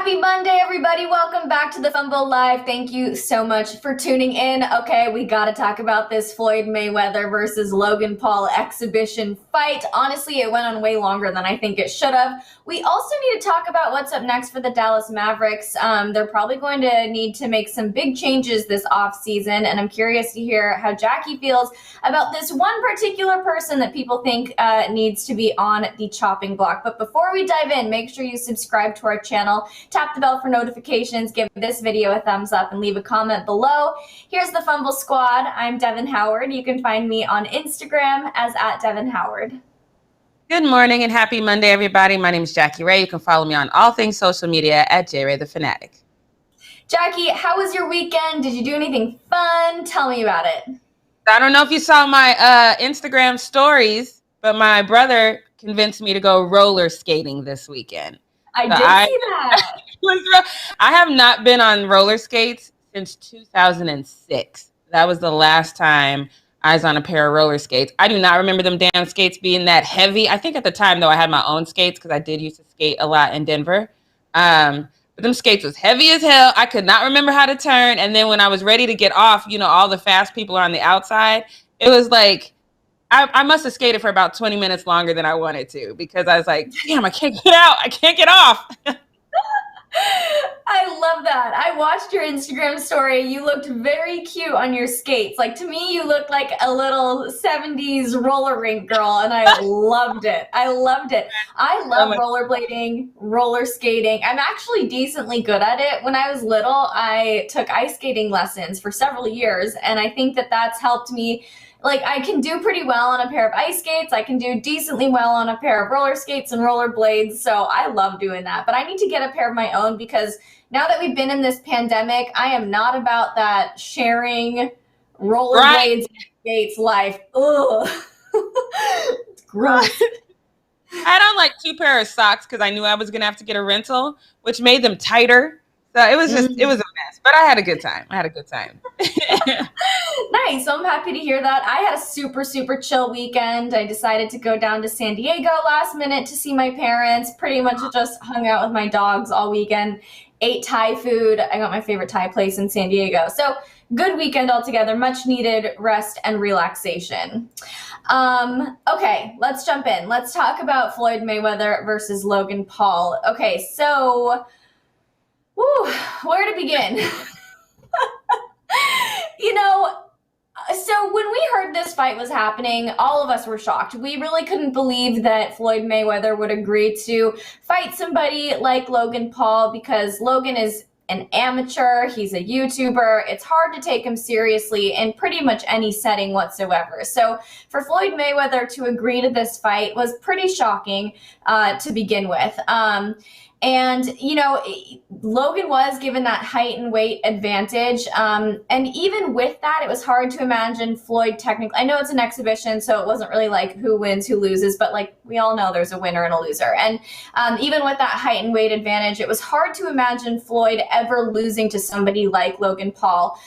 Happy Monday, everybody. Welcome back to the Fumble Live. Thank you so much for tuning in. Okay, we got to talk about this Floyd Mayweather versus Logan Paul exhibition fight. Honestly, it went on way longer than I think it should have. We also need to talk about what's up next for the Dallas Mavericks. They're probably going to need to make some big changes this offseason, and I'm curious to hear how Jackie feels about this one particular person that people think needs to be on the chopping block. But before we dive in, make sure you subscribe to our channel. Tap the bell for notifications, give this video a thumbs up, and leave a comment below. Here's the Fumble Squad. I'm Devin Howard. You can find me on Instagram as @DevinHoward. Good morning and happy Monday, everybody. My name is Jackie Ray. You can follow me on all things social media at JRayTheFanatic. Jackie, how was your weekend? Did you do anything fun? Tell me about it. I don't know if you saw my Instagram stories, but my brother convinced me to go roller skating this weekend. I did see that. I have not been on roller skates since 2006. That was the last time I was on a pair of roller skates. I do not remember them damn skates being that heavy. I think at the time, though, I had my own skates because I did used to skate a lot in Denver. But them skates was heavy as hell. I could not remember how to turn. And then when I was ready to get off, you know, all the fast people are on the outside. It was like, I must have skated for about 20 minutes longer than I wanted to because I was like, damn, I can't get out. I can't get off. I love that. I watched your Instagram story. You looked very cute on your skates. Like, to me, you looked like a little 70s roller rink girl, and I loved it. I loved it. I love rollerblading, roller skating. I'm actually decently good at it. When I was little, I took ice skating lessons for several years, and I think that that's helped me. Like, I can do pretty well on a pair of ice skates. I can do decently well on a pair of roller skates and roller blades. So I love doing that. But I need to get a pair of my own because now that we've been in this pandemic, I am not about that sharing roller blades and skates life. Ugh. It's gross. I had on like 2 pairs of socks because I knew I was going to have to get a rental, which made them tighter. So it was just, it was a mess, but I had a good time. Nice. So I'm happy to hear that. I had a super, super chill weekend. I decided to go down to San Diego last minute to see my parents. Pretty much just hung out with my dogs all weekend. Ate Thai food. I got my favorite Thai place in San Diego. So good weekend altogether. Much needed rest and relaxation. Okay, let's jump in. Let's talk about Floyd Mayweather versus Logan Paul. Okay, so where to begin? You know, so when we heard this fight was happening, all of us were shocked. We really couldn't believe that Floyd Mayweather would agree to fight somebody like Logan Paul because Logan is an amateur. He's a YouTuber. It's hard to take him seriously in pretty much any setting whatsoever. So for Floyd Mayweather to agree to this fight was pretty shocking to begin with. And, you know, Logan was given that height and weight advantage. And even with that, it was hard to imagine Floyd technically. I know it's an exhibition, so it wasn't really like who wins, who loses. But like we all know there's a winner and a loser. And even with that height and weight advantage, it was hard to imagine Floyd ever losing to somebody like Logan Paul.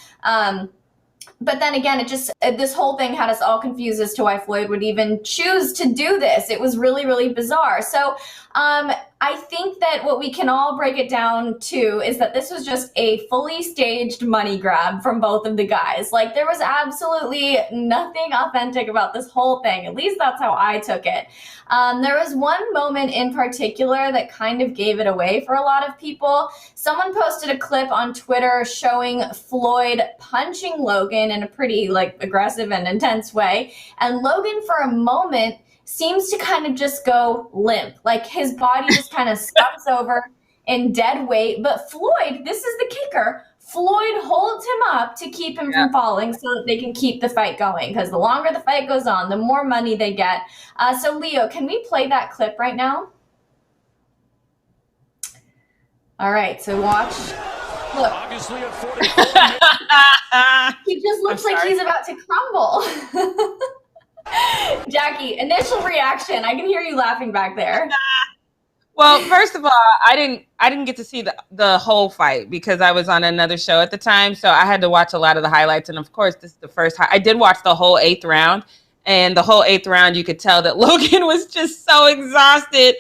But then again, this whole thing had us all confused as to why Floyd would even choose to do this. It was really, really bizarre. So I think that what we can all break it down to is that this was just a fully staged money grab from both of the guys. Like, there was absolutely nothing authentic about this whole thing. At least that's how I took it. There was one moment in particular that kind of gave it away for a lot of people. Someone posted a clip on Twitter showing Floyd punching Logan in a pretty like aggressive and intense way. And Logan, for a moment, seems to kind of just go limp. Like, his body just kind of stumps over in dead weight. But Floyd, this is the kicker, Floyd holds him up to keep him from falling so that they can keep the fight going. Because the longer the fight goes on, the more money they get. So, Leo, can we play that clip right now? All right, so watch. Look. Obviously at 44. He just looks like he's about to crumble. Jackie, initial reaction. I can hear you laughing back there. Well, first of all, I didn't get to see the whole fight because I was on another show at the time, so I had to watch a lot of the highlights. And of course, this is the first. I did watch the whole 8th round, and the whole 8th round, you could tell that Logan was just so exhausted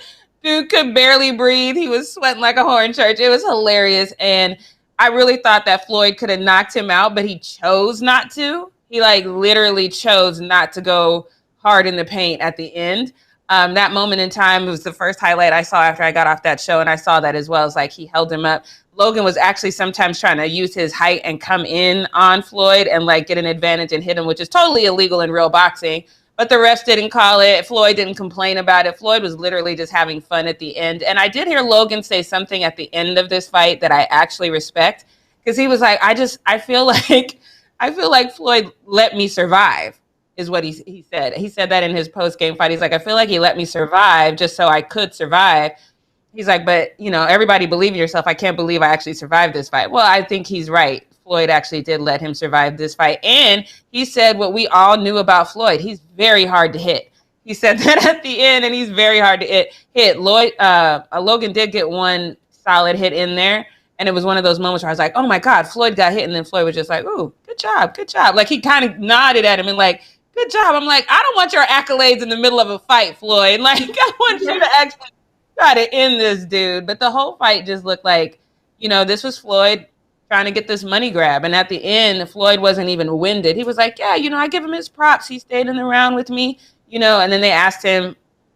Dude could barely breathe. He was sweating like a whore in church. It was hilarious. And I really thought that Floyd could have knocked him out, but he chose not to. He like literally chose not to go hard in the paint at the end. That moment in time was the first highlight I saw after I got off that show, and I saw that as well. It's like he held him up. Logan was actually sometimes trying to use his height and come in on Floyd and like get an advantage and hit him, which is totally illegal in real boxing. But the refs didn't call it. Floyd didn't complain about it. Floyd was literally just having fun at the end. And I did hear Logan say something at the end of this fight that I actually respect, because he was like, I feel like Floyd let me survive, is what he said. He said that in his post-game fight. He's like, I feel like he let me survive just so I could survive. He's like, but, everybody believe in yourself. I can't believe I actually survived this fight. Well, I think he's right. Floyd actually did let him survive this fight. And he said what we all knew about Floyd. He's very hard to hit. He said that at the end, and he's very hard to hit. Logan did get one solid hit in there. And it was one of those moments where I was like, oh, my God, Floyd got hit. And then Floyd was just like, ooh, good job, good job. Like, he kind of nodded at him and like, good job. I'm like, I don't want your accolades in the middle of a fight, Floyd. Like, I want you to actually try to end this dude. But the whole fight just looked like, this was Floyd trying to get this money grab. And at the end, Floyd wasn't even winded. He was like, yeah, I give him his props. He stayed in the round with me, and then they asked him,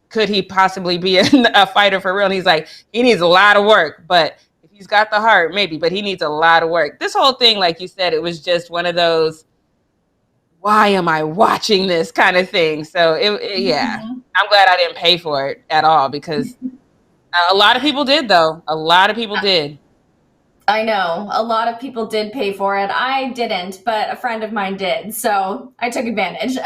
could he possibly be a fighter for real? And he's like, he needs a lot of work, but if he's got the heart, maybe, but he needs a lot of work. This whole thing, like you said, it was just one of those, why am I watching this kind of thing? So yeah, I'm glad I didn't pay for it at all, because a lot of people did, though. A lot of people did. I know. A lot of people did pay for it. I didn't, but a friend of mine did, so I took advantage.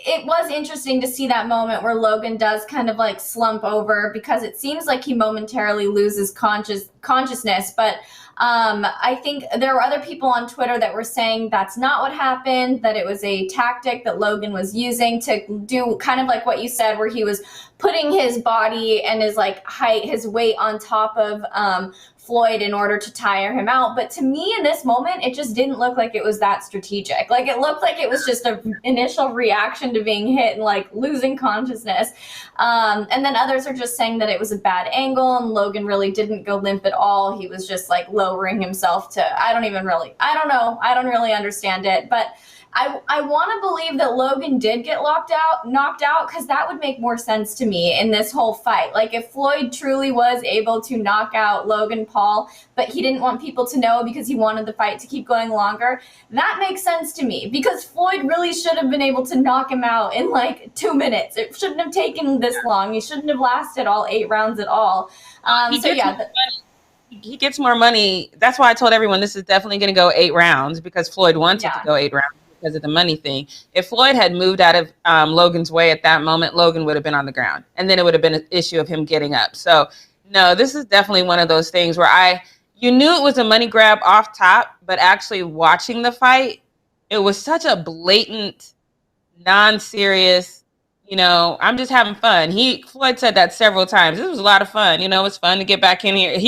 It was interesting to see that moment where Logan does kind of like slump over, because it seems like he momentarily loses consciousness, but I think there were other people on Twitter that were saying that's not what happened, that it was a tactic that Logan was using to do kind of like what you said, where he was putting his body and his like height, his weight on top of Floyd in order to tire him out. But to me in this moment, it just didn't look like it was that strategic. Like, it looked like it was just an initial reaction to being hit and like losing consciousness. And then others are just saying that it was a bad angle and Logan really didn't go limp at all. He was just like lowering himself to, I don't really understand it. But I want to believe that Logan did get knocked out, because that would make more sense to me in this whole fight. Like, if Floyd truly was able to knock out Logan Paul, but he didn't want people to know because he wanted the fight to keep going longer, that makes sense to me, because Floyd really should have been able to knock him out in like 2 minutes. It shouldn't have taken this long. He shouldn't have lasted all 8 rounds at all. He gets more money. That's why I told everyone this is definitely going to go 8 rounds, because Floyd wanted to go 8 rounds because of the money thing. If Floyd had moved out of Logan's way at that moment, Logan would have been on the ground, and then it would have been an issue of him getting up. So no, this is definitely one of those things where you knew it was a money grab off top, but actually watching the fight, it was such a blatant, non-serious, I'm just having fun. Floyd said that several times. It was a lot of fun. It was fun to get back in here.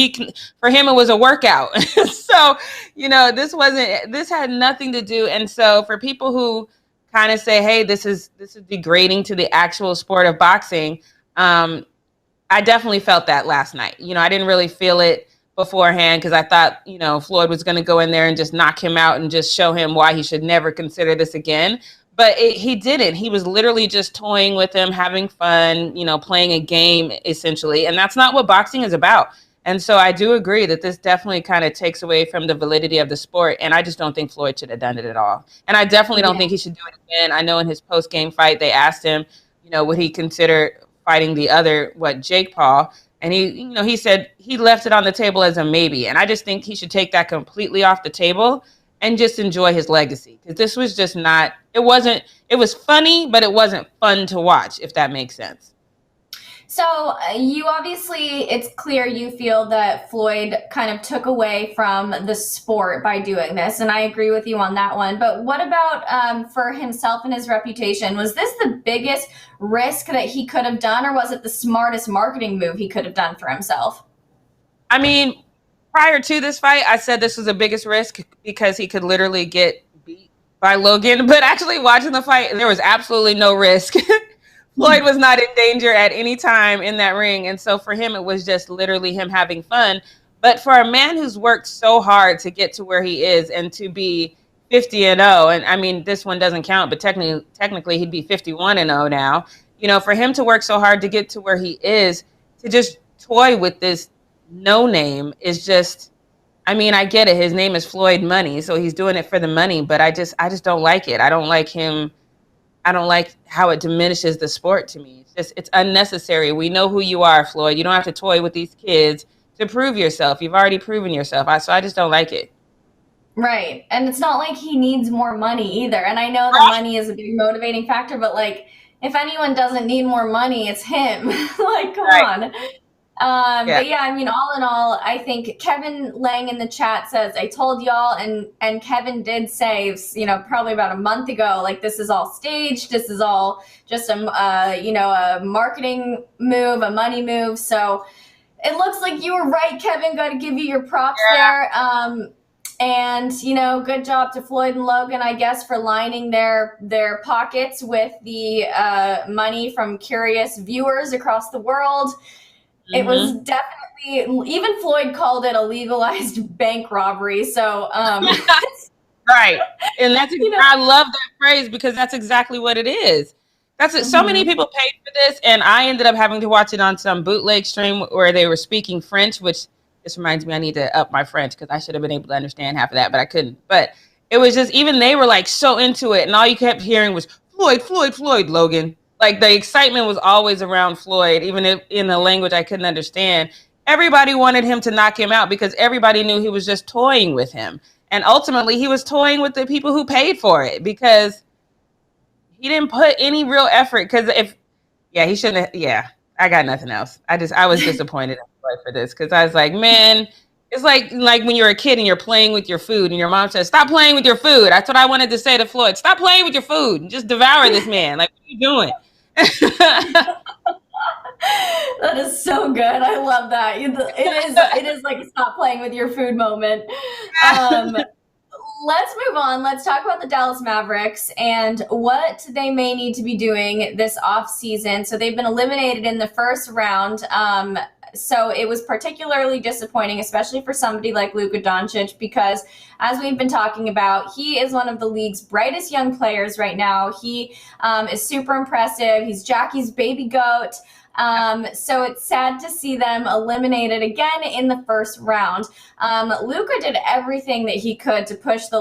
For him, it was a workout. So, this had nothing to do. And so for people who kind of say, hey, this is degrading to the actual sport of boxing, I definitely felt that last night. I didn't really feel it beforehand, because I thought, Floyd was going to go in there and just knock him out and just show him why he should never consider this again. But he didn't. He was literally just toying with him, having fun, playing a game, essentially. And that's not what boxing is about. And so I do agree that this definitely kind of takes away from the validity of the sport. And I just don't think Floyd should have done it at all. And I definitely don't think he should do it again. I know in his post-game fight, they asked him, would he consider fighting the other, Jake Paul? And he said he left it on the table as a maybe. And I just think he should take that completely off the table and just enjoy his legacy. Because this was just not, it was funny, but it wasn't fun to watch, if that makes sense. So you obviously, it's clear you feel that Floyd kind of took away from the sport by doing this, and I agree with you on that one. But what about for himself and his reputation? Was this the biggest risk that he could have done, or was it the smartest marketing move he could have done for himself? I mean, prior to this fight, I said this was the biggest risk because he could literally get beat by Logan. But actually watching the fight, there was absolutely no risk Floyd was not in danger at any time in that ring. And so for him, it was just literally him having fun. But for a man who's worked so hard to get to where he is and to be 50-0, and I mean, this one doesn't count, but technically he'd be 51-0 now. You know, for him to work so hard to get to where he is, to just toy with this no name is just, I mean, I get it. His name is Floyd Money, so he's doing it for the money, but I just don't like it. I don't like him. I don't like how it diminishes the sport to me. It's unnecessary. We know who you are, Floyd. You don't have to toy with these kids to prove yourself. You've already proven yourself. So I just don't like it. Right. And it's not like he needs more money either. And I know the money is a big motivating factor, but like, if anyone doesn't need more money, it's him. Like, come on. But yeah, I mean, all in all, I think Kevin Lang in the chat says, I told y'all, and Kevin did say, you know, probably about a month ago, like, this is all staged. This is all just a marketing move, a money move. So it looks like you were right, Kevin. Got to give you your props there. And, you know, good job to Floyd and Logan, I guess, for lining their pockets with the money from curious viewers across the world. It was definitely, even Floyd called it a legalized bank robbery. So, right. And that's, I love that phrase because that's exactly what it is. That's it. So many people paid for this. And I ended up having to watch it on some bootleg stream where they were speaking French, which this reminds me, I need to up my French because I should have been able to understand half of that, but I couldn't. But it was just, even they were like so into it. And all you kept hearing was Floyd, Floyd, Floyd, Logan. Like the excitement was always around Floyd, even if in a language I couldn't understand. Everybody wanted him to knock him out because everybody knew he was just toying with him. And ultimately he was toying with the people who paid for it because he didn't put any real effort. Because he shouldn't have, I got nothing else. I was disappointed in Floyd for this because I was like, man, it's like when you're a kid and you're playing with your food and your mom says, stop playing with your food. That's what I wanted to say to Floyd. Stop playing with your food and just devour this man. Like, what are you doing? That is so good. I love that. It is like a stop playing with your food moment. Let's move on. Let's talk about the Dallas Mavericks and what they may need to be doing this offseason. So they've been eliminated in the first round. So it was particularly disappointing, especially for somebody like Luka Doncic, because as we've been talking about, he is one of the league's brightest young players right now. He is super impressive. He's Jackie's baby goat. So it's sad to see them eliminated again in the first round. Luka did everything that he could to push the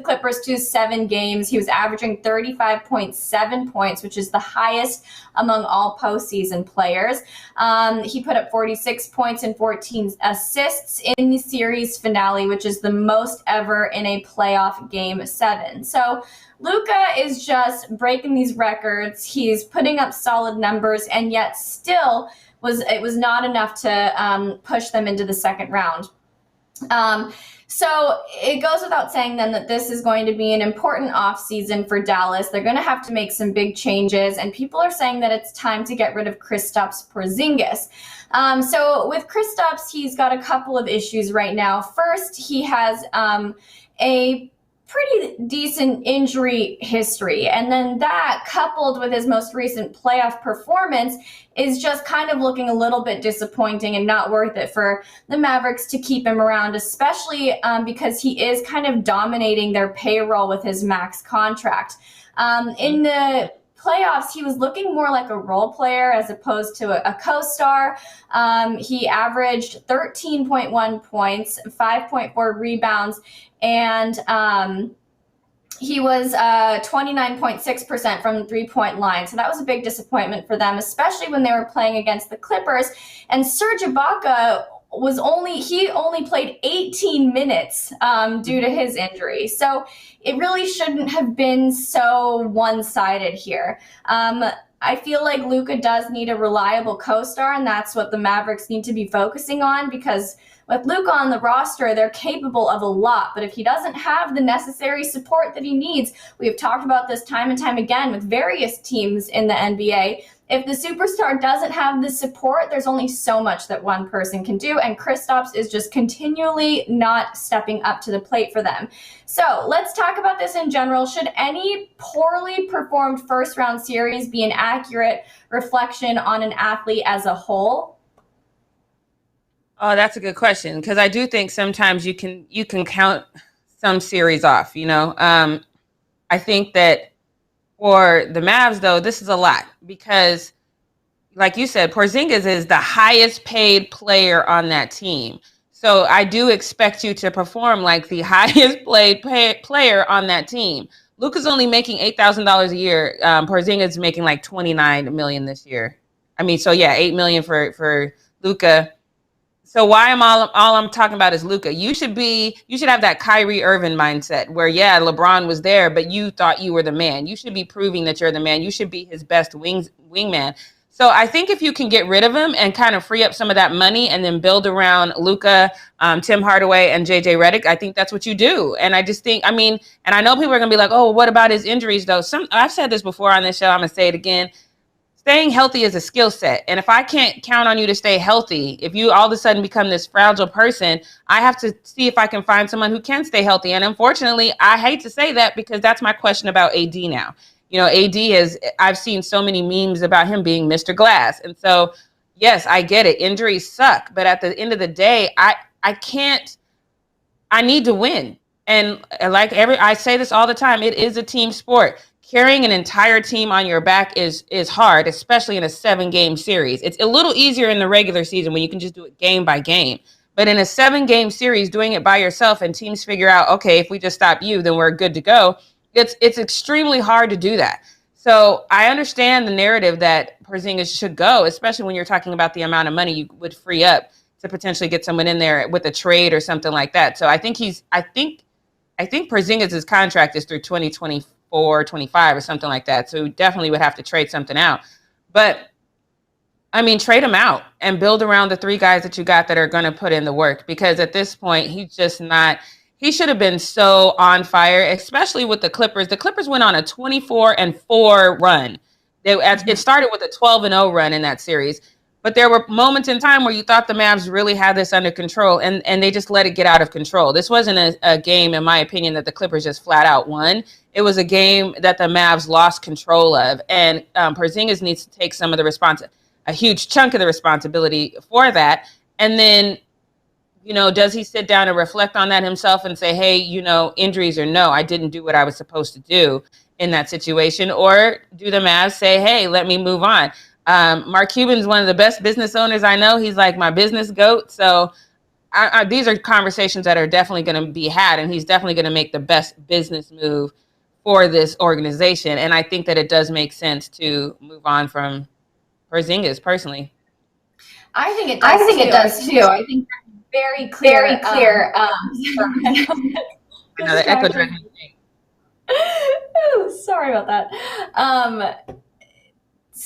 Clippers to 7 games. He was averaging 35.7 points, which is the highest among all postseason players. He put up 46 points and 14 assists in the series finale, which is the most ever in a playoff game 7. So Luka is just breaking these records. He's putting up solid numbers, and yet still it was not enough to push them into the second round. So it goes without saying then that this is going to be an important offseason for Dallas. They're going to have to make some big changes, and people are saying that it's time to get rid of Kristaps Porzingis. So with Kristaps, he's got a couple of issues right now. First, he has a pretty decent injury history. And then that, coupled with his most recent playoff performance, is just kind of looking a little bit disappointing and not worth it for the Mavericks to keep him around, especially because he is kind of dominating their payroll with his max contract. In the playoffs, he was looking more like a role player as opposed to a co-star. He averaged 13.1 points, 5.4 rebounds, and he was 29.6% from the three-point line. So that was a big disappointment for them, especially when they were playing against the Clippers. And Serge Ibaka only played 18 minutes due to his injury. So it really shouldn't have been so one-sided here. I feel like Luka does need a reliable co-star, and that's what the Mavericks need to be focusing on, because with Luka on the roster, they're capable of a lot. But if he doesn't have the necessary support that he needs, we've talked about this time and time again with various teams in the NBA, if the superstar doesn't have the support, there's only so much that one person can do, and Kristaps is just continually not stepping up to the plate for them. So let's talk about this in general. Should any poorly performed first-round series be an accurate reflection on an athlete as a whole? Oh, that's a good question, because I do think sometimes you can count some series off. I think that for the Mavs, though, this is a lot because, like you said, Porzingis is the highest paid player on that team. So I do expect you to perform like the highest paid player on that team. Luka's only making $8,000 a year. Porzingis is making like $29 million this year. I mean, so yeah, $8 million for Luka. So why am all I'm talking about is Luka? You should have that Kyrie Irving mindset where, yeah, LeBron was there, but you thought you were the man. You should be proving that you're the man. You should be his best wingman. So I think if you can get rid of him and kind of free up some of that money and then build around Luka, Tim Hardaway, and JJ Redick, I think that's what you do. And I just think, and I know people are going to be like, oh, what about his injuries though? I've said this before on this show. I'm going to say it again. Staying healthy is a skill set. And if I can't count on you to stay healthy, if you all of a sudden become this fragile person, I have to see if I can find someone who can stay healthy. And unfortunately, I hate to say that because that's my question about AD now. I've seen so many memes about him being Mr. Glass. And so, yes, I get it. Injuries suck. But at the end of the day, I need to win. And I say this all the time, it is a team sport. Carrying an entire team on your back is hard, especially in a 7-game series. It's a little easier in the regular season when you can just do it game by game. But in a 7-game series, doing it by yourself and teams figure out, okay, if we just stop you, then we're good to go. It's extremely hard to do that. So I understand the narrative that Porzingis should go, especially when you're talking about the amount of money you would free up to potentially get someone in there with a trade or something like that. So I think Porzingis' contract is through 2024, 25 or something like that. So definitely would have to trade something out. But trade him out and build around the 3 guys that you got that are going to put in the work, because at this point, he's just not. He should have been so on fire, especially with the Clippers. The Clippers went on a 24-4 run. It started with a 12-0 run in that series. But there were moments in time where you thought the Mavs really had this under control, and they just let it get out of control. This wasn't a game, in my opinion, that the Clippers just flat out won. It was a game that the Mavs lost control of. And Porzingis needs to take some of the a huge chunk of the responsibility for that. And then, does he sit down and reflect on that himself and say, hey, injuries or no, I didn't do what I was supposed to do in that situation? Or do the Mavs say, hey, let me move on? Mark Cuban's one of the best business owners I know. He's like my business goat. So these are conversations that are definitely going to be had, and he's definitely going to make the best business move for this organization. And I think that it does make sense to move on from Porzingis personally. I think it does too. I think very clear. Another echo dragon. Sorry about that.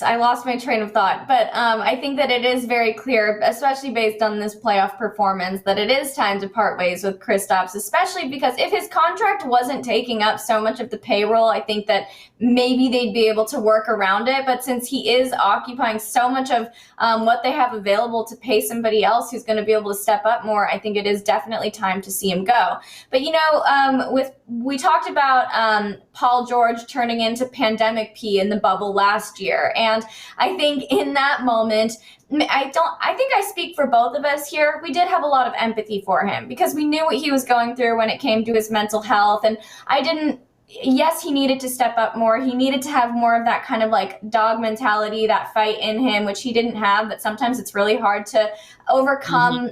I lost my train of thought, but I think that it is very clear, especially based on this playoff performance, that it is time to part ways with Kristaps, especially because if his contract wasn't taking up so much of the payroll, I think that maybe they'd be able to work around it. But since he is occupying so much of what they have available to pay somebody else who's going to be able to step up more, I think it is definitely time to see him go. But, we talked about Paul George turning into pandemic P in the bubble last year. And I think in that moment, I think I speak for both of us here. We did have a lot of empathy for him because we knew what he was going through when it came to his mental health. And yes, he needed to step up more. He needed to have more of that kind of like dog mentality, that fight in him, which he didn't have. But sometimes it's really hard to overcome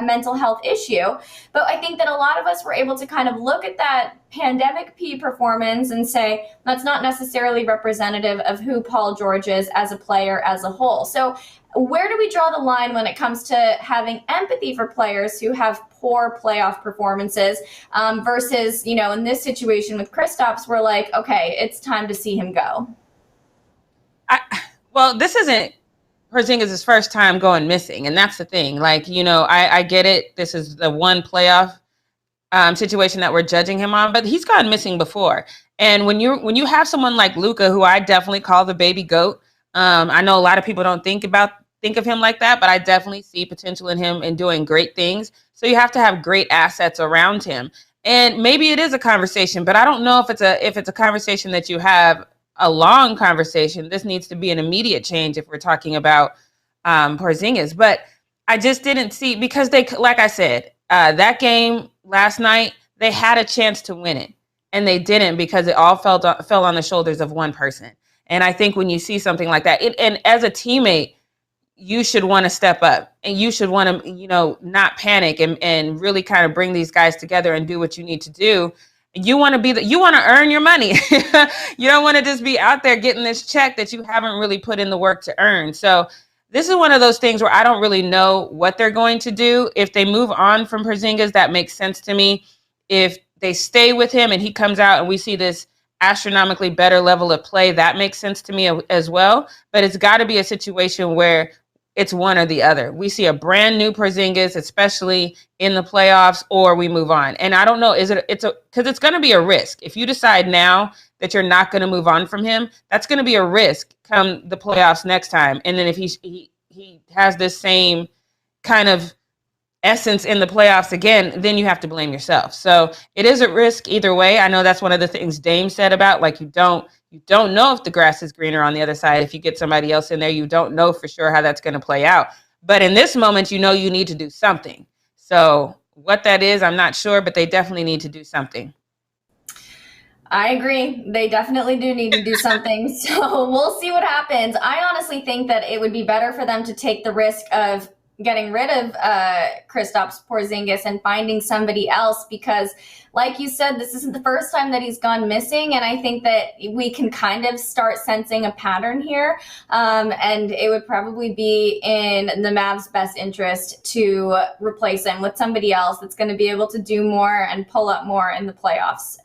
a mental health issue. But I think that a lot of us were able to kind of look at that pandemic P performance and say, that's not necessarily representative of who Paul George is as a player as a whole. So where do we draw the line when it comes to having empathy for players who have poor playoff performances versus, in this situation with Kristaps, we're like, okay, it's time to see him go? This isn't Porzingis' first time going missing, and that's the thing. I get it. This is the one playoff situation that we're judging him on, but he's gone missing before. And when you have someone like Luka, who I definitely call the baby goat, I know a lot of people don't think of him like that, but I definitely see potential in him and doing great things. So you have to have great assets around him. And maybe it is a conversation, but I don't know if it's a conversation that you have a long conversation. This needs to be an immediate change if we're talking about Porzingis. But I just didn't see, because they, like I said, that game last night, they had a chance to win it, and they didn't because it all fell on the shoulders of one person. And I think when you see something like that, and as a teammate, you should want to step up, and you should want to, not panic, and really kind of bring these guys together and do what you need to do. You want to earn your money. You don't want to just be out there getting this check that you haven't really put in the work to earn. So this is one of those things where I don't really know what they're going to do. If they move on from Porzingis, that makes sense to me. If they stay with him and he comes out and we see this astronomically better level of play, that makes sense to me as well. But it's got to be a situation where it's one or the other. We see a brand new Porzingis, especially in the playoffs, or we move on. And I don't know, because it's going to be a risk. If you decide now that you're not going to move on from him, that's going to be a risk come the playoffs next time. And then if he has this same kind of essence in the playoffs again, then you have to blame yourself. So it is a risk either way. I know that's one of the things Dame said about, like, you don't know if the grass is greener on the other side. If you get somebody else in there, you don't know for sure how that's going to play out. But in this moment, you need to do something. So what that is, I'm not sure, but they definitely need to do something. I agree. They definitely do need to do something. So we'll see what happens. I honestly think that it would be better for them to take the risk of getting rid of Kristaps Porzingis and finding somebody else, because like you said, this isn't the first time that he's gone missing, and I think that we can kind of start sensing a pattern here, and it would probably be in the Mavs' best interest to replace him with somebody else that's going to be able to do more and pull up more in the playoffs.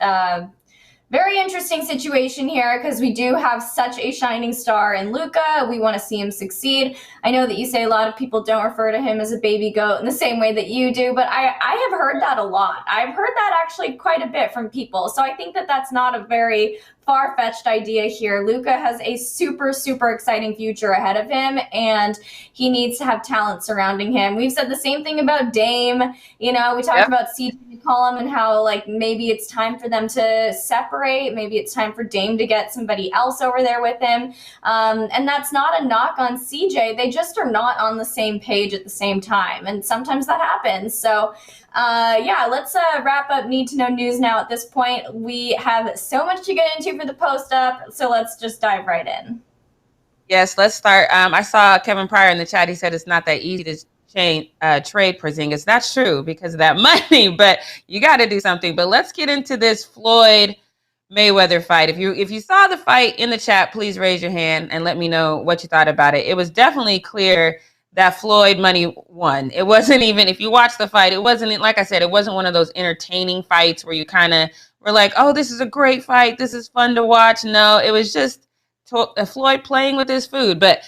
Very interesting situation here, because we do have such a shining star in Luka. We want to see him succeed. I know that you say a lot of people don't refer to him as a baby goat in the same way that you do, but I have heard that a lot. I've heard that actually quite a bit from people. So I think that that's not a very far-fetched idea here. Luka has a super, super exciting future ahead of him, and he needs to have talent surrounding him. We've said the same thing about Dame. We talked about CJ McCollum and how, like, maybe it's time for them to separate. Maybe it's time for Dame to get somebody else over there with him. And that's not a knock on CJ. They just are not on the same page at the same time. And sometimes that happens. So let's wrap up Need to Know News now at this point. We have so much to get into for the post-up, so let's just dive right in. Yes, let's start. I saw Kevin Pryor in the chat. He said it's not that easy to trade Porzingis. That's true because of that money, but you got to do something. But let's get into this Floyd Mayweather fight. If you saw the fight in the chat, please raise your hand and let me know what you thought about it. It was definitely clear that Floyd money won. It wasn't even, if you watch the fight, it wasn't, like I said, it wasn't one of those entertaining fights where you kind of were like, oh, this is a great fight, this is fun to watch. No, it was just Floyd playing with his food. But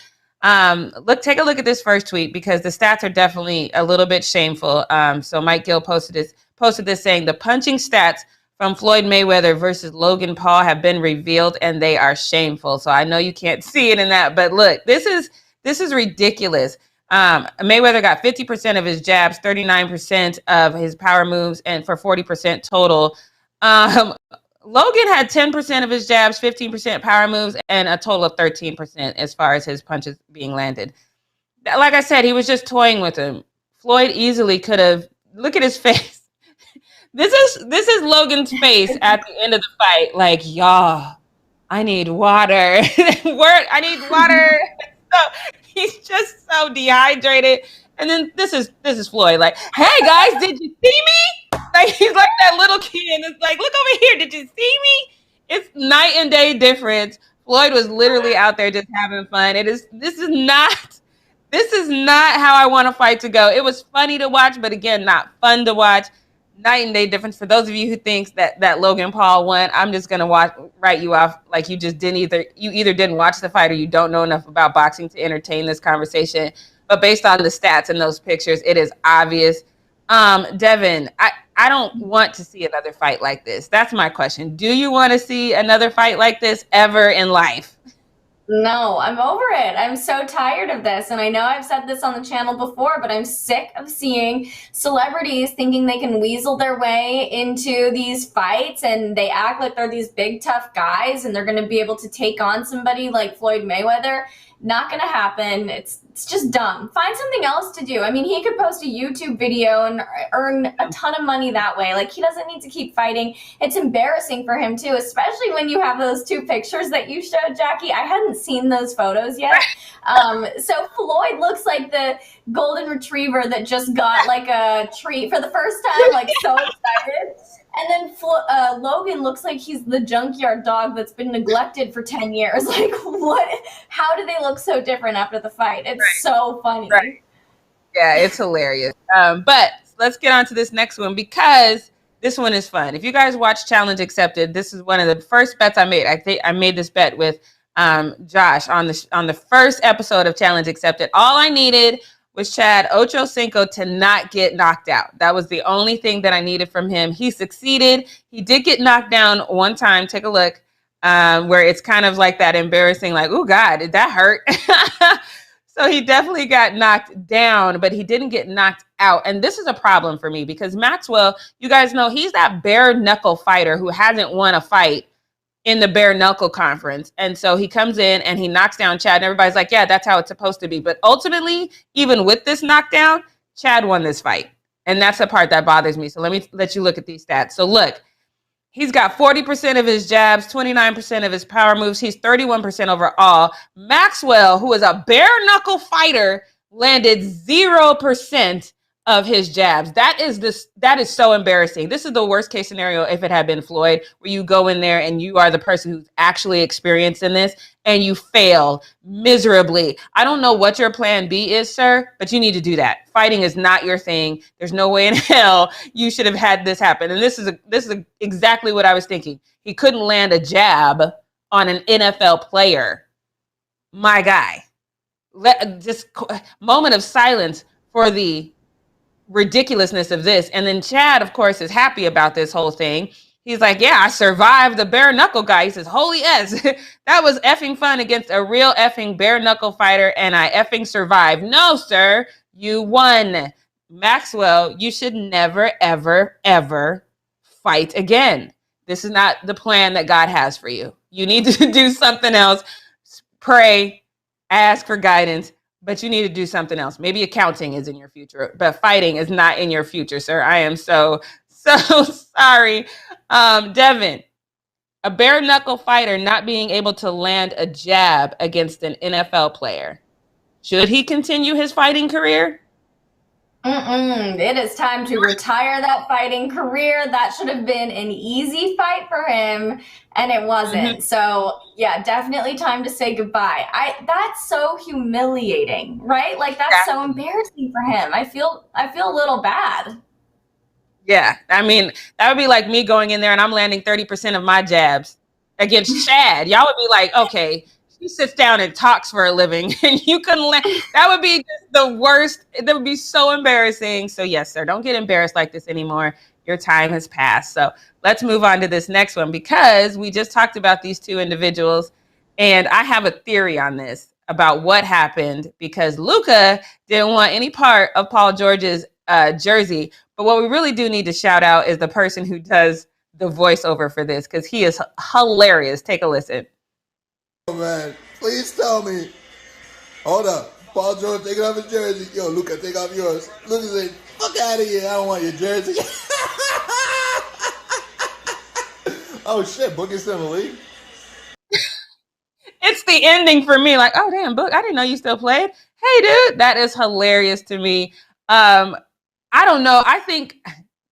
take a look at this first tweet, because the stats are definitely a little bit shameful. So Mike Gill posted this saying, the punching stats from Floyd Mayweather versus Logan Paul have been revealed and they are shameful. So I know you can't see it in that, but look, this is ridiculous. Mayweather got 50% of his jabs, 39% of his power moves, and for 40% total. Logan had 10% of his jabs, 15% power moves, and a total of 13% as far as his punches being landed. Like I said, he was just toying with him. Floyd easily could have. Look at his face. This is Logan's face at the end of the fight. Like, y'all, I need water. I need water. So he's just so dehydrated. And then this is Floyd. Like, hey guys, did you see me? Like, he's like that little kid. It's like, look over here. Did you see me? It's night and day difference. Floyd was literally out there just having fun. This is not how I want a fight to go. It was funny to watch, but again, not fun to watch. Night and day difference. For those of you who thinks that Logan Paul won, I'm just gonna write you off like you just either didn't watch the fight or you don't know enough about boxing to entertain this conversation. But based on the stats and those pictures, it is obvious. Devin, I don't want to see another fight like this. That's my question. Do you want to see another fight like this ever in life? No, I'm over it. I'm so tired of this. And I know I've said this on the channel before, but I'm sick of seeing celebrities thinking they can weasel their way into these fights and they act like they're these big, tough guys and they're going to be able to take on somebody like Floyd Mayweather. Not going to happen. It's just dumb. Find something else to do. I mean, he could post a YouTube video and earn a ton of money that way. Like, he doesn't need to keep fighting. It's embarrassing for him, too, especially when you have those two pictures that you showed, Jackie. I hadn't seen those photos yet. So Floyd looks like the golden retriever that just got like a treat for the first time, like so excited. And then Logan looks like he's the junkyard dog that's been neglected for 10 years. Like, what? How do they look so different after the fight? It's right. So funny. Right. Yeah, it's hilarious. But let's get on to this next one because this one is fun. If you guys watch Challenge Accepted, this is one of the first bets I made. I think I made this bet with Josh on the first episode of Challenge Accepted. All I needed was Chad Ochocinco to not get knocked out. That was the only thing that I needed from him. He succeeded. He did get knocked down one time. Take a look where it's kind of like that embarrassing, like, oh, God, did that hurt? So he definitely got knocked down, but he didn't get knocked out. And this is a problem for me because Maxwell, you guys know, he's that bare knuckle fighter who hasn't won a fight in the bare knuckle conference. And so he comes in and he knocks down Chad and everybody's like, yeah, that's how it's supposed to be. But ultimately, even with this knockdown, Chad won this fight. And that's the part that bothers me. So let me let you look at these stats. So look, he's got 40% of his jabs, 29% of his power moves. He's 31% overall. Maxwell, who is a bare knuckle fighter, landed 0% of his jabs. That is so embarrassing. This is the worst case scenario if it had been Floyd, where you go in there and you are the person who's actually experienced in this and you fail miserably. I don't know what your plan B is, sir, but you need to do that. Fighting is not your thing. There's no way in hell you should have had this happen. And this is exactly what I was thinking. He couldn't land a jab on an NFL player. My guy. Just moment of silence for the ridiculousness of this. And then Chad, of course, is happy about this whole thing. He's like, yeah, I survived the bare knuckle guy. He says, holy S, that was effing fun against a real effing bare knuckle fighter, and I effing survived. No, sir, you won. Maxwell, you should never, ever, ever fight again. This is not the plan that God has for you. You need to do something else. Pray, ask for guidance, but you need to do something else. Maybe accounting is in your future, but fighting is not in your future, sir. I am so sorry. Devin, a bare knuckle fighter not being able to land a jab against an NFL player. Should he continue his fighting career? It is time to retire that fighting career. That should have been an easy fight for him, and it wasn't. So, yeah, definitely time to say goodbye. That's so humiliating, right? Like, that's so embarrassing for him. I feel a little bad. Yeah, I mean, that would be like me going in there and I'm landing 30% of my jabs against Chad. Y'all would be like, okay, she sits down and talks for a living and you couldn't land. That would be just the worst. That would be so embarrassing. So yes, sir, don't get embarrassed like this anymore. Your time has passed. So let's move on to this next one because we just talked about these two individuals and I have a theory on this about what happened because Luka didn't want any part of Paul George's jersey. But what we really do need to shout out is the person who does the voiceover for this because he is hilarious. Take a listen. Oh, man, please tell me. Hold up. Paul George taking off his jersey. Yo, Luka, take off yours. Luka said, fuck out of here. I don't want your jersey. Oh, shit. Book is still in the league? It's the ending for me. Like, oh, damn, Book, I didn't know you still played. Hey, dude, that is hilarious to me. I don't know. I think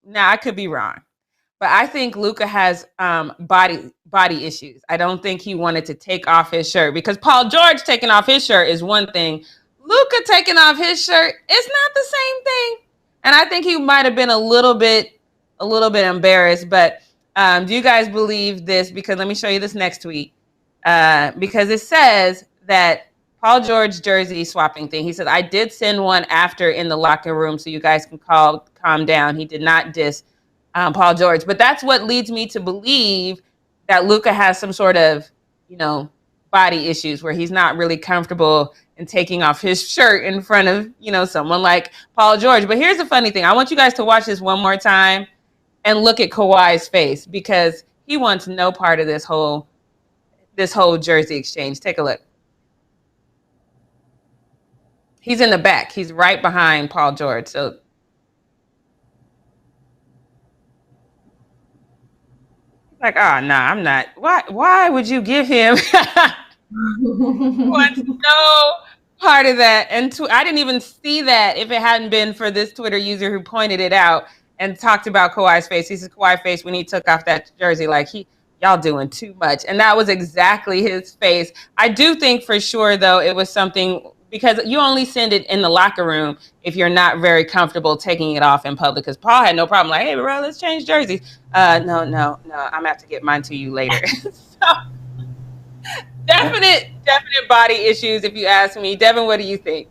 now I could be wrong, but I think Luka has body issues. I don't think he wanted to take off his shirt because Paul George taking off his shirt is one thing. Luka taking off his shirt is not the same thing. And I think he might have been a little bit embarrassed. But do you guys believe this? Because let me show you this next tweet. Because it says that Paul George jersey swapping thing. He said, I did send one after in the locker room so you guys can calm down. He did not diss Paul George. But that's what leads me to believe that Luka has some sort of, body issues where he's not really comfortable in taking off his shirt in front of, someone like Paul George. But here's the funny thing. I want you guys to watch this one more time and look at Kawhi's face, because he wants no part of this whole jersey exchange. Take a look. He's in the back. He's right behind Paul George. So like, oh, no, I'm not. Why would you give him wants no part of that? And I didn't even see that if it hadn't been for this Twitter user who pointed it out and talked about Kawhi's face. He says Kawhi's face when he took off that jersey, like, y'all doing too much. And that was exactly his face. I do think for sure, though, it was something, because you only send it in the locker room if you're not very comfortable taking it off in public. Because Paul had no problem, like, hey, bro, let's change jerseys. No, I'm gonna have to get mine to you later. So, definite body issues, if you ask me. Devin, what do you think?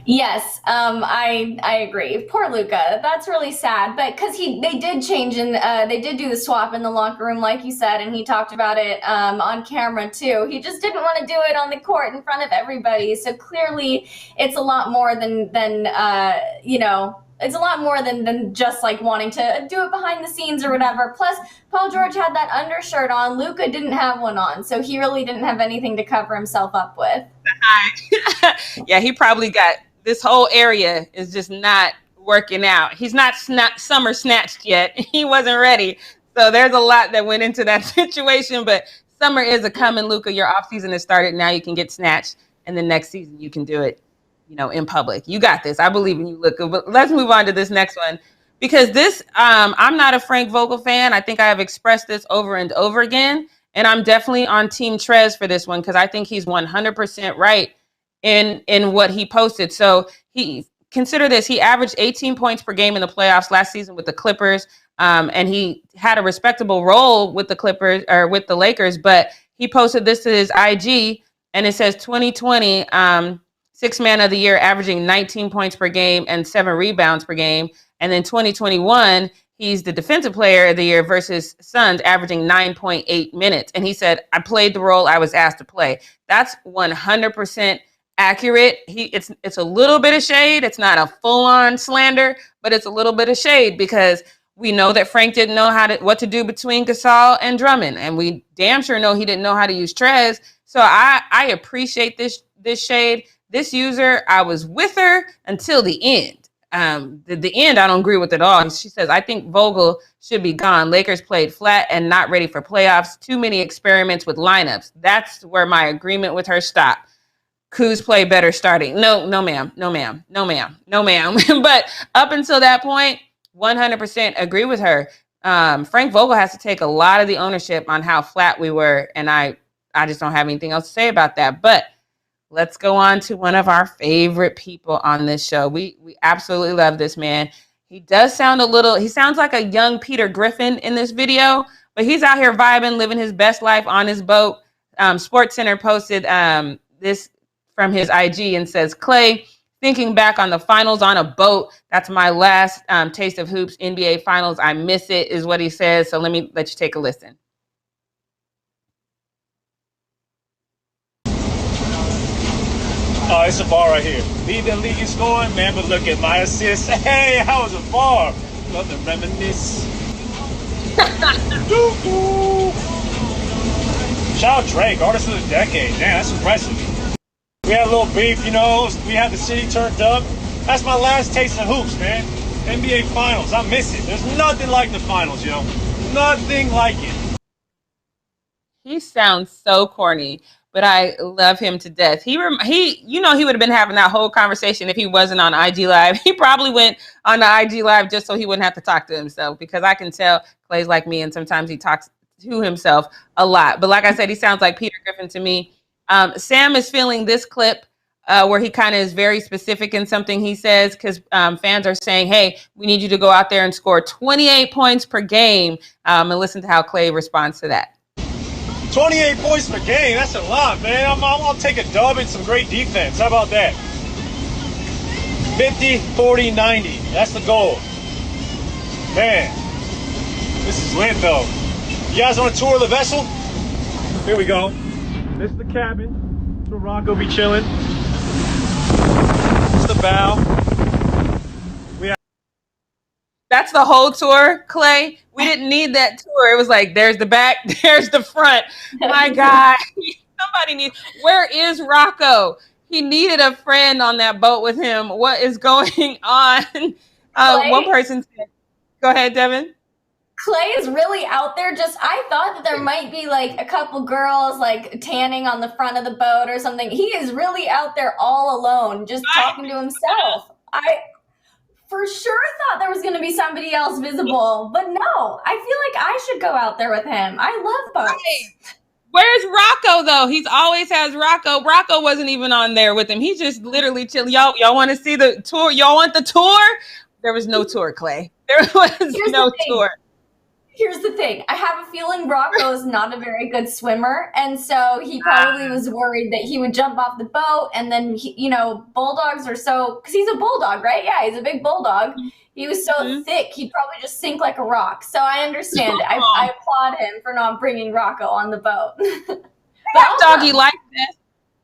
Yes, I agree. Poor Luka. That's really sad. But because they did change and they did do the swap in the locker room, like you said, and he talked about it on camera too. He just didn't want to do it on the court in front of everybody. So clearly, it's a lot more than it's a lot more than just like wanting to do it behind the scenes or whatever. Plus, Paul George had that undershirt on. Luka didn't have one on, so he really didn't have anything to cover himself up with. Yeah, he probably got this whole area is just not working out. He's not summer snatched yet. He wasn't ready. So there's a lot that went into that situation. But summer is a coming, Luka. Your off season has started. Now you can get snatched, and then next season you can do it, in public. You got this. I believe in you, Luka. But let's move on to this next one, because this I'm not a Frank Vogel fan. I think I have expressed this over and over again. And I'm definitely on Team Trez for this one, because I think he's 100% right in what he posted. So consider this. He averaged 18 points per game in the playoffs last season with the Clippers. And he had a respectable role with the Clippers or with the Lakers. But he posted this to his IG, and it says 2020, sixth man of the year, averaging 19 points per game and 7 rebounds per game. And then 2021, he's the defensive player of the year versus Suns, averaging 9.8 minutes. And he said, I played the role I was asked to play. That's 100% accurate. It's a little bit of shade. It's not a full-on slander, but it's a little bit of shade, because we know that Frank didn't know what to do between Gasol and Drummond. And we damn sure know he didn't know how to use Trez. So I appreciate this shade. This user, I was with her until the end. The end I don't agree with at all. She says, I think Vogel should be gone. Lakers played flat and not ready for playoffs. Too many experiments with lineups. That's where my agreement with her stopped. Kuz play better starting. No, ma'am. But up until that point, 100% agree with her. Frank Vogel has to take a lot of the ownership on how flat we were. And I just don't have anything else to say about that. But let's go on to one of our favorite people on this show. We absolutely love this man. He sounds like a young Peter Griffin in this video, but he's out here vibing, living his best life on his boat. SportsCenter posted this from his IG and says, Clay, thinking back on the finals on a boat, that's my last taste of hoops, NBA finals. I miss it, is what he says. So let you take a listen. Oh, it's a bar right here. Lead the league in scoring, man, but look at my assist. Hey, how was a bar? Love to reminisce. Shout out Drake, artist of the decade. Damn, that's impressive. We had a little beef, we had the city turned up. That's my last taste of hoops, man. NBA finals, I miss it. There's nothing like the finals, Nothing like it. He sounds so corny, but I love him to death. He would have been having that whole conversation if he wasn't on IG Live. He probably went on the IG Live just so he wouldn't have to talk to himself, because I can tell Clay's like me, and sometimes he talks to himself a lot. But like I said, he sounds like Peter Griffin to me. Sam is feeling this clip where he kind of is very specific in something he says, because fans are saying, hey, we need you to go out there and score 28 points per game, and listen to how Clay responds to that. 28 points per game, that's a lot, man. I'll take a dub and some great defense. How about that? 50, 40, 90. That's the goal. Man, this is lit, though. You guys want to tour the vessel? Here we go. This is the cabin. That's where Rocco be chilling. It's the bow. That's the whole tour, Clay. We didn't need that tour. It was like, there's the back, there's the front. My God, somebody needs. Where is Rocco? He needed a friend on that boat with him. What is going on? One person said, go ahead, Devin. Clay is really out there. I thought that there might be like a couple girls like tanning on the front of the boat or something. He is really out there all alone, just talking to himself. I for sure thought there was going to be somebody else visible, but no, I feel like I should go out there with him. I love boats. Right. Where's Rocco though? He's always has Rocco. Rocco wasn't even on there with him. He's just literally chilling. Y'all want to see the tour? Y'all want the tour? There was no tour, Clay. There was no tour. Here's the thing. I have a feeling Rocco is not a very good swimmer, and so he probably was worried that he would jump off the boat, and then, bulldogs are so, because he's a bulldog, right? Yeah, he's a big bulldog. He was so thick, he'd probably just sink like a rock. So I understand it. I applaud him for not bringing Rocco on the boat. They have doggy life vests.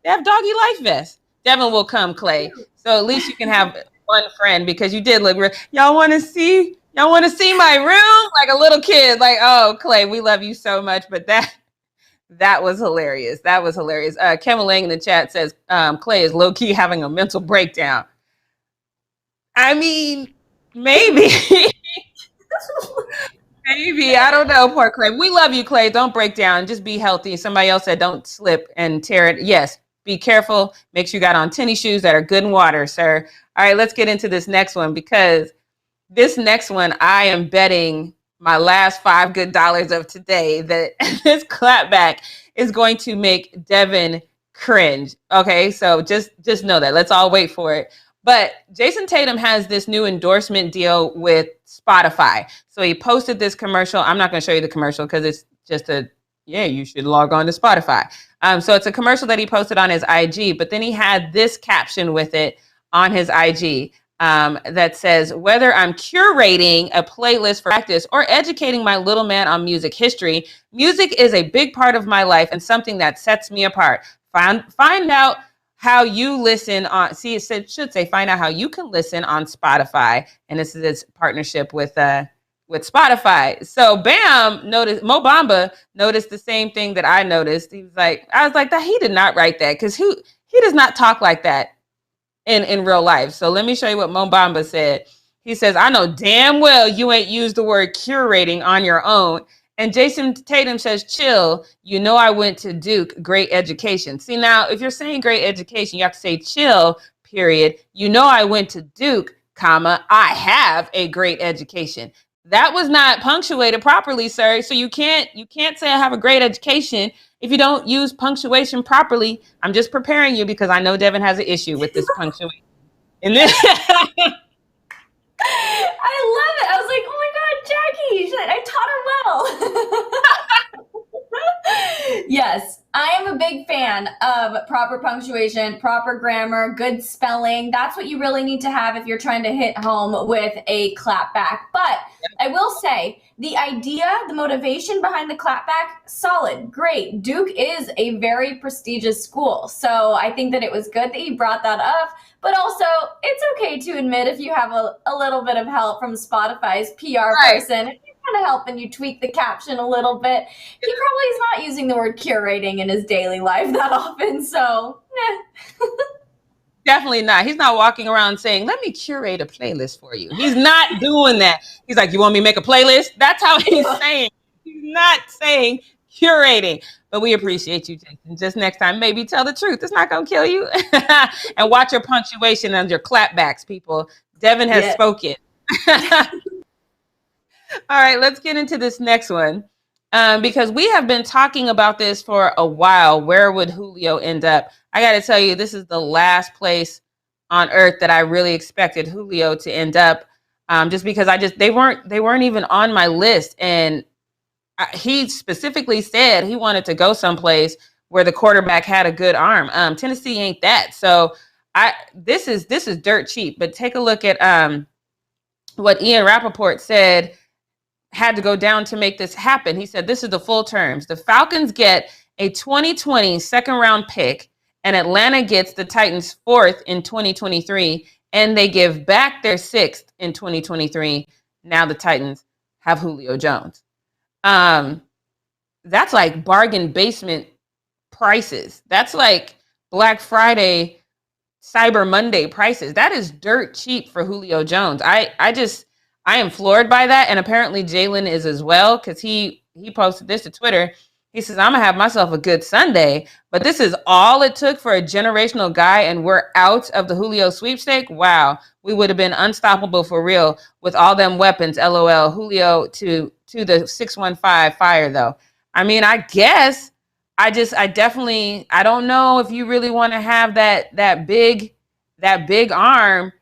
They have doggy life vests. Devin will come, Clay. So at least you can have one friend, because you did look real. Y'all want to see my room? Like a little kid. Like, oh, Clay, we love you so much. But that was hilarious. That was hilarious. Kevin Lang in the chat says Clay is low-key having a mental breakdown. I mean, maybe. Maybe. I don't know, poor Clay. We love you, Clay. Don't break down. Just be healthy. Somebody else said don't slip and tear it. Yes, be careful. Make sure you got on tennis shoes that are good in water, sir. All right, let's get into this next one, because this next one, I am betting my last $5 good of today that this clapback is going to make Devin cringe. Okay, so just know that. Let's all wait for it. But Jason Tatum has this new endorsement deal with Spotify. So he posted this commercial. I'm not going to show you the commercial because it's just you should log on to Spotify. So it's a commercial that he posted on his IG, but then he had this caption with it on his IG. That says, whether I'm curating a playlist for practice or educating my little man on music history, music is a big part of my life and something that sets me apart. Find out how you listen on, should say find out how you can listen on Spotify. And this is its partnership with Spotify. So Mo Bamba noticed the same thing that I noticed. I was like, that he did not write that, because he does not talk like that in real life. So let me show you what Mo Bamba said. He says, I know damn well you ain't used the word curating on your own. And Jason Tatum says, chill. You know I went to Duke, great education. See, now, if you're saying great education, you have to say chill, period. You know I went to Duke, comma, I have a great education. That was not punctuated properly, sir. So you can't say I have a great education if you don't use punctuation properly. I'm just preparing you because I know Devin has an issue with this punctuation. And then I love it. I was like, oh my God, Jackie, I taught her well. Yes, I am a big fan of proper punctuation, proper grammar, good spelling. That's what you really need to have if you're trying to hit home with a clapback. But I will say, the idea, the motivation behind the clapback, solid, great. Duke is a very prestigious school. So I think that it was good that you brought that up. But also, it's okay to admit if you have a little bit of help from Spotify's PR person. If you're kind of helping you tweak the caption a little bit. He probably is not using the word curating in his daily life that often. So, Definitely not. He's not walking around saying, let me curate a playlist for you. He's not doing that. He's like, you want me to make a playlist? That's how he's saying. He's not saying curating. But we appreciate you, Jason. Just next time, maybe tell the truth. It's not going to kill you. And watch your punctuation and your clapbacks, people. Devin has spoken. All right, let's get into this next one. Because we have been talking about this for a while. Where would Julio end up? I got to tell you, this is the last place on earth that I really expected Julio to end up. Just because they weren't even on my list. And he specifically said he wanted to go someplace where the quarterback had a good arm. Tennessee ain't that. So this is dirt cheap. But take a look at what Ian Rappaport said had to go down to make this happen. He said, this is the full terms. The Falcons get a 2020 second round pick, and Atlanta gets the Titans' 4th in 2023, and they give back their 6th in 2023. Now the Titans have Julio Jones. That's like bargain basement prices. That's like Black Friday, Cyber Monday prices. That is dirt cheap for Julio Jones. I am floored by that, and apparently Jalen is as well, because he posted this to Twitter. He says, I'm gonna have myself a good Sunday, but this is all it took for a generational guy, and we're out of the Julio sweepstake. Wow, we would have been unstoppable for real with all them weapons. LOL. Julio to the 615 fire though. I mean, I guess I don't know if you really want to have that big arm.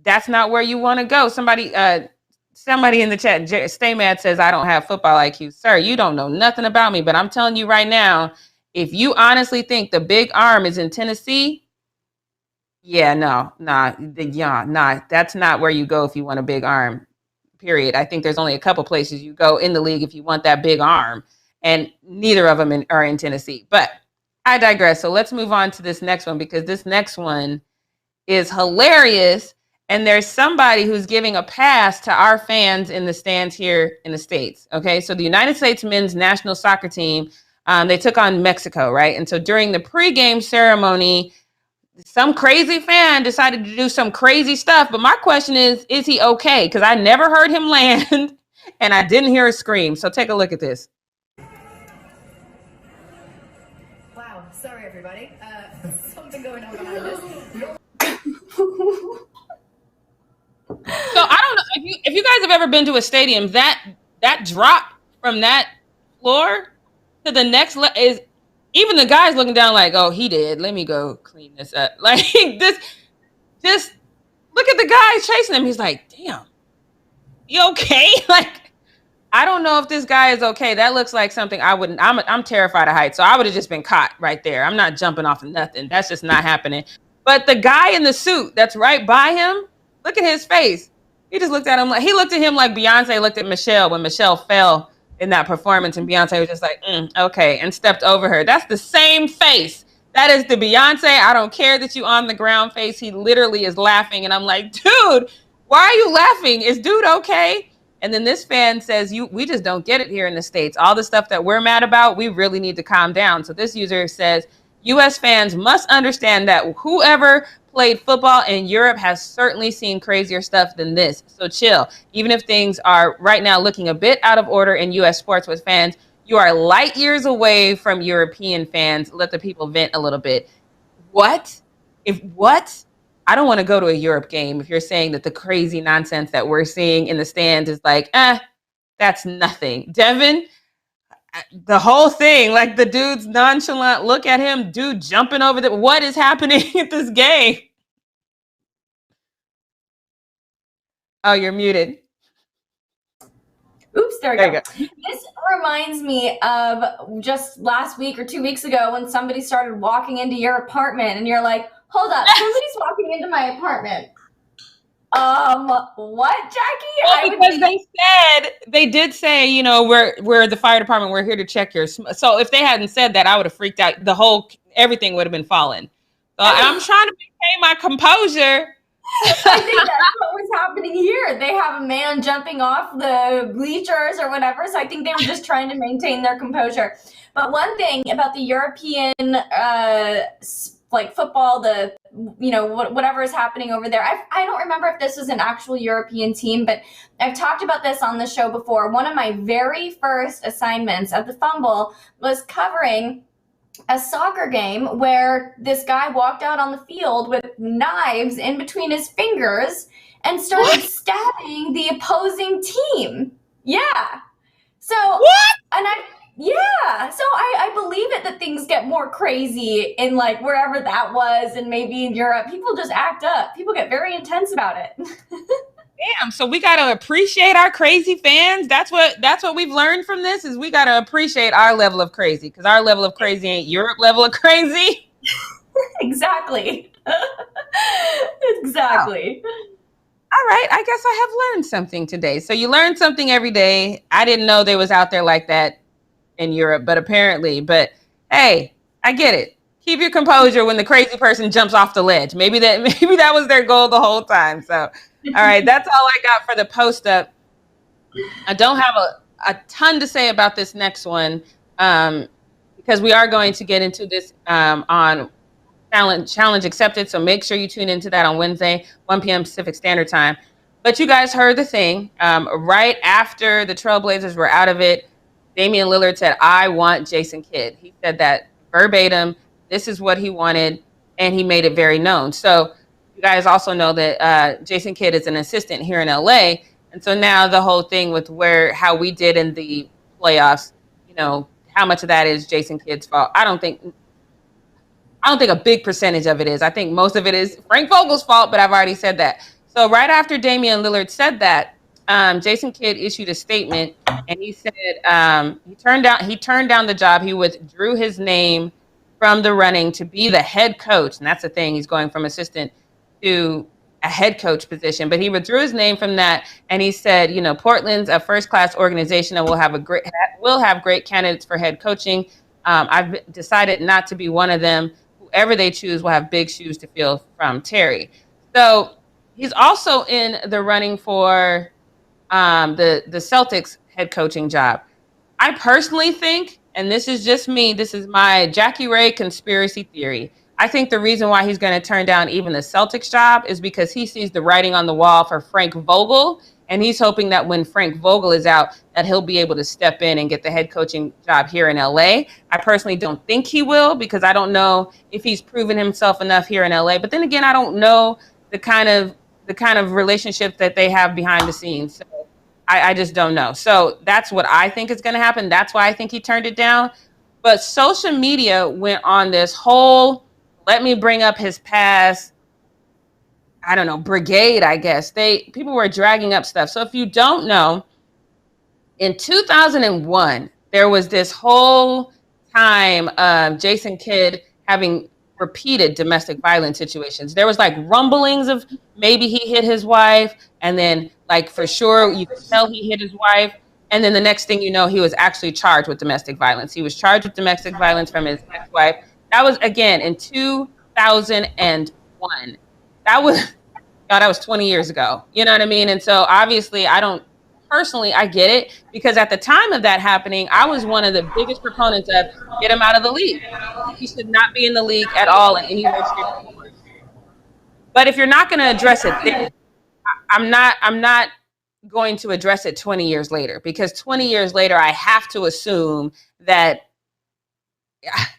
That's not where you want to go. Somebody in the chat, Stay Mad, says, I don't have football IQ. Sir, you don't know nothing about me, but I'm telling you right now, if you honestly think the big arm is in Tennessee, that's not where you go if you want a big arm, period. I think there's only a couple places you go in the league if you want that big arm, and neither of them are in Tennessee. But I digress. So let's move on to this next one, because this next one is hilarious. And there's somebody who's giving a pass to our fans in the stands here in the States. Okay, so the United States men's national soccer team, they took on Mexico, right? And so during the pregame ceremony, some crazy fan decided to do some crazy stuff. But my question is he okay? Because I never heard him land and I didn't hear a scream. So take a look at this. Wow, sorry everybody. Something going on behind this. So I don't know if you guys have ever been to a stadium, that drop from that floor to the next is, even the guys looking down like, oh, he did. Let me go clean this up. Like this, just look at the guy chasing him. He's like, damn, you okay? Like, I don't know if this guy is okay. That looks like something I wouldn't. I'm terrified of heights, so I would have just been caught right there. I'm not jumping off of nothing. That's just not happening. But the guy in the suit that's right by him, look at his face. He just looked at him like Beyonce looked at Michelle when Michelle fell in that performance, and Beyonce was just like, okay, and stepped over her. That's the same face. That is the Beyonce, I don't care that you on the ground face. He literally is laughing, and I'm like, dude, why are you laughing? Is dude okay? And then this fan says, we just don't get it here in the States. All the stuff that we're mad about, we really need to calm down. So this user says, U.S. fans must understand that whoever played football in Europe has certainly seen crazier stuff than this. So chill. Even if things are right now looking a bit out of order in U.S. sports with fans, you are light years away from European fans. Let the people vent a little bit. What? I don't want to go to a Europe game if you're saying that the crazy nonsense that we're seeing in the stands is like, that's nothing. Devin, the whole thing, like the dude's nonchalant look at him, dude jumping over what is happening at this game? Oh, you're muted. Oops, there we go. This reminds me of just last week or 2 weeks ago when somebody started walking into your apartment and you're like, hold up, somebody's walking into my apartment. What, Jackie? Well, because they did say, we're the fire department. We're here to check your. So if they hadn't said that, I would have freaked out. Everything would have been fallen. So I'm trying to maintain my composure. I think that's what was happening here. They have a man jumping off the bleachers or whatever. So I think they were just trying to maintain their composure. But one thing about the European football, whatever is happening over there. I don't remember if this was an actual European team, but I've talked about this on the show before. One of my very first assignments at the Fumble was covering a soccer game where this guy walked out on the field with knives in between his fingers and started stabbing the opposing team. Yeah. So I believe it that things get more crazy in wherever that was, and maybe in Europe. People just act up. People get very intense about it. Damn, so we gotta appreciate our crazy fans. That's what we've learned from this, is we gotta appreciate our level of crazy, because our level of crazy ain't Europe level of crazy. Exactly. Exactly. All right, I guess I have learned something today. So you learn something every day. I didn't know they was out there like that in Europe, but apparently. But Hey, I get it. Keep your composure when the crazy person jumps off the ledge. Maybe that was their goal the whole time. So, all right, that's all I got for the post up. I don't have a ton to say about this next one because we are going to get into this on challenge accepted. So make sure you tune into that on Wednesday, 1 p.m. Pacific Standard Time. But you guys heard the thing. Right after the Trailblazers were out of it, Damian Lillard said, I want Jason Kidd. He said that verbatim. This is what he wanted, and he made it very known. So you guys also know that Jason Kidd is an assistant here in LA. And so now the whole thing with how we did in the playoffs, how much of that is Jason Kidd's fault? I don't think a big percentage of it is. I think most of it is Frank Vogel's fault, but I've already said that. So right after Damian Lillard said that, Jason Kidd issued a statement, and he said he turned down the job. He withdrew his name from the running to be the head coach, and that's the thing. He's going from assistant to a head coach position, but he withdrew his name from that, and he said, Portland's a first-class organization, and we'll have great candidates for head coaching. I've decided not to be one of them. Whoever they choose will have big shoes to fill from Terry. So he's also in the running for the Celtics head coaching job. I personally think, and this is just me, this is my Jackie Ray conspiracy theory. I think the reason why he's going to turn down even the Celtics job is because he sees the writing on the wall for Frank Vogel, and he's hoping that when Frank Vogel is out, that he'll be able to step in and get the head coaching job here in LA. I personally don't think he will, because I don't know if he's proven himself enough here in LA. But then again, I don't know the kind of relationship that they have behind the scenes. So I just don't know. So that's what I think is going to happen. That's why I think he turned it down. But social media went on this whole, let me bring up his past, I don't know, brigade, I guess. People were dragging up stuff. So if you don't know, in 2001, there was this whole time of Jason Kidd having repeated domestic violence situations. There was like rumblings of maybe he hit his wife, and then like for sure you could tell he hit his wife. And then the next thing you know, he was actually charged with domestic violence. He was charged with domestic violence from his ex-wife. That was, again, in 2001. That was 20 years ago. You know what I mean? And so obviously I get it, because at the time of that happening, I was one of the biggest proponents of get him out of the league. He should not be in the league at all in any way, shape, or form. But if you're not going to address it, then I'm not going to address it 20 years later, because 20 years later, I have to assume that,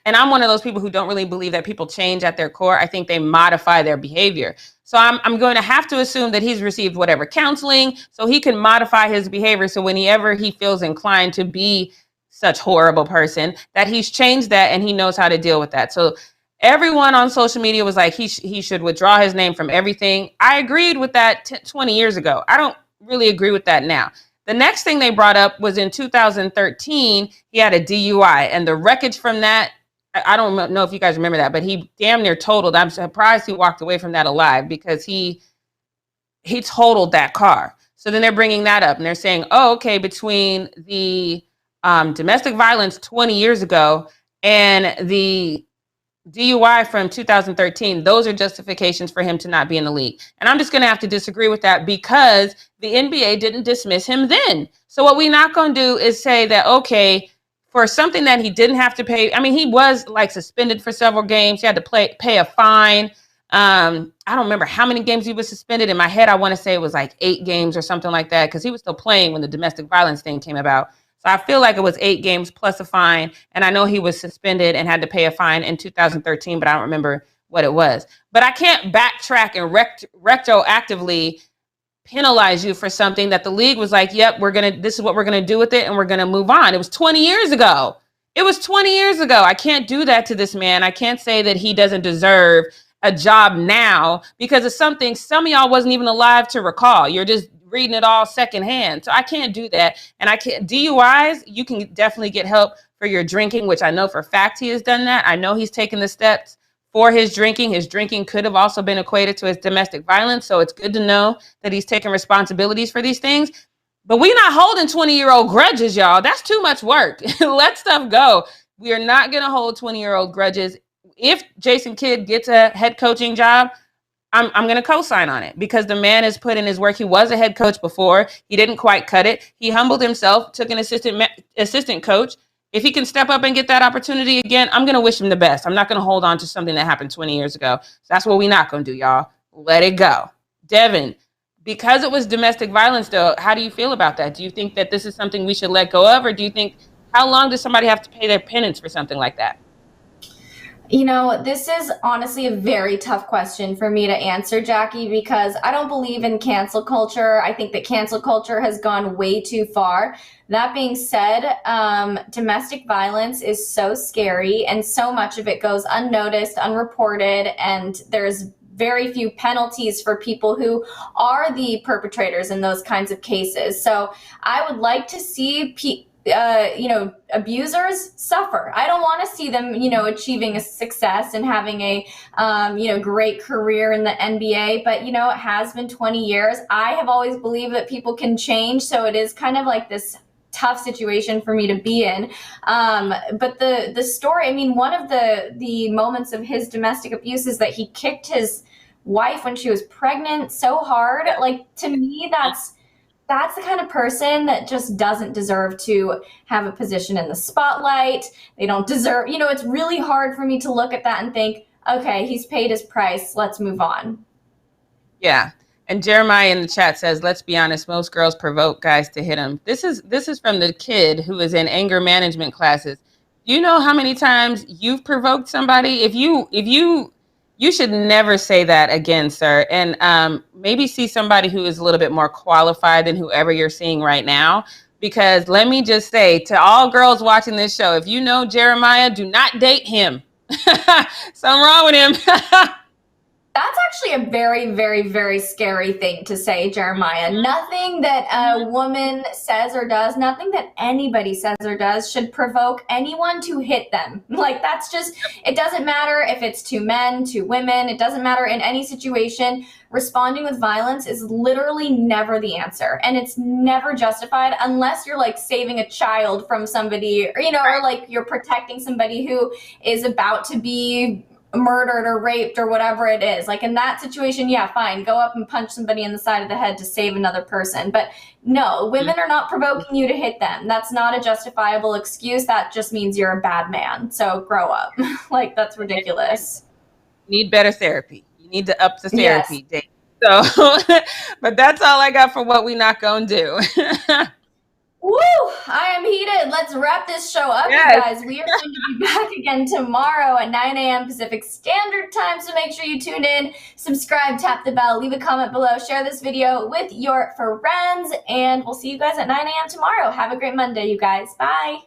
and I'm one of those people who don't really believe that people change at their core. I think they modify their behavior. So I'm going to have to assume that he's received whatever counseling so he can modify his behavior. So whenever he feels inclined to be such horrible person, that he's changed that and he knows how to deal with that. So everyone on social media was like, he should withdraw his name from everything. I agreed with that 20 years ago. I don't really agree with that now. The next thing they brought up was in 2013, he had a DUI, and the wreckage from that, I don't know if you guys remember that, but he damn near totaled. I'm surprised he walked away from that alive, because he totaled that car. So then they're bringing that up, and they're saying, oh, okay, between the domestic violence 20 years ago and the DUI from 2013, those are justifications for him to not be in the league. And I'm just going to have to disagree with that, because the NBA didn't dismiss him then. So what we're not going to do is say that, okay, for something that he didn't have to pay. I mean, he was like suspended for several games. He had to pay a fine. I don't remember how many games he was suspended. In my head, I want to say it was like 8 games or something like that, because he was still playing when the domestic violence thing came about. So I feel like it was 8 games plus a fine. And I know he was suspended and had to pay a fine in 2013, but I don't remember what it was. But I can't backtrack and retroactively penalize you for something that the league was like, yep, this is what we're going to do with it, and we're going to move on. It was 20 years ago. I can't do that to this man. I can't say that he doesn't deserve a job now because of something some of y'all wasn't even alive to recall. You're just reading it all secondhand. So I can't do that. And DUIs, you can definitely get help for your drinking, which I know for a fact he has done that. I know he's taken the steps for his drinking. His drinking could have also been equated to his domestic violence. So it's good to know that he's taking responsibilities for these things. But we're not holding 20-year-old grudges, y'all. That's too much work. Let stuff go. We are not going to hold 20-year-old grudges. If Jason Kidd gets a head coaching job, I'm going to co-sign on it because the man has put in his work. He was a head coach before. He didn't quite cut it. He humbled himself, took an assistant coach. If he can step up and get that opportunity again, I'm going to wish him the best. I'm not going to hold on to something that happened 20 years ago. So that's what we're not going to do, y'all. Let it go. Devin, because it was domestic violence, though, how do you feel about that? Do you think that this is something we should let go of? Or do you think, how long does somebody have to pay their penance for something like that? You know, this is honestly a very tough question for me to answer, Jackie, because I don't believe in cancel culture. I think that cancel culture has gone way too far. That being said, domestic violence is so scary and so much of it goes unnoticed, unreported, and there's very few penalties for people who are the perpetrators in those kinds of cases. So I would like to see abusers suffer. I don't want to see them, achieving a success and having a, great career in the NBA. But, it has been 20 years. I have always believed that people can change. So it is kind of like this tough situation for me to be in. But the story, one of the moments of his domestic abuse is that he kicked his wife when she was pregnant so hard. Like, to me, that's the kind of person that just doesn't deserve to have a position in the spotlight. They don't deserve, it's really hard for me to look at that and think, okay, he's paid his price. Let's move on. Yeah. And Jeremiah in the chat says, let's be honest, most girls provoke guys to hit them. This is from the kid who is in anger management classes. Do you know how many times you've provoked somebody? If you should never say that again, sir. And maybe see somebody who is a little bit more qualified than whoever you're seeing right now. Because let me just say to all girls watching this show, if you know Jeremiah, do not date him. Something wrong with him. That's actually a very, very, very scary thing to say, Jeremiah. Nothing that a woman says or does, nothing that anybody says or does should provoke anyone to hit them. Like, that's just, it doesn't matter if it's to men, to women, it doesn't matter in any situation. Responding with violence is literally never the answer. And it's never justified unless you're like saving a child from somebody, or like you're protecting somebody who is about to be murdered or raped or whatever it is. Like, in that situation, yeah, fine, go up and punch somebody in the side of the head to save another person. But no, women are not provoking you to hit them. That's not a justifiable excuse. That just means you're a bad man. So grow up. Like, that's ridiculous. You need better therapy. You need to up the therapy. Yes. So, but that's all I got for what we not gonna do. Woo! I am heated. Let's wrap this show up, Yes. You guys. We are going to be back again tomorrow at 9 a.m. Pacific Standard Time, so make sure you tune in, subscribe, tap the bell, leave a comment below, share this video with your friends, and we'll see you guys at 9 a.m. tomorrow. Have a great Monday, you guys. Bye!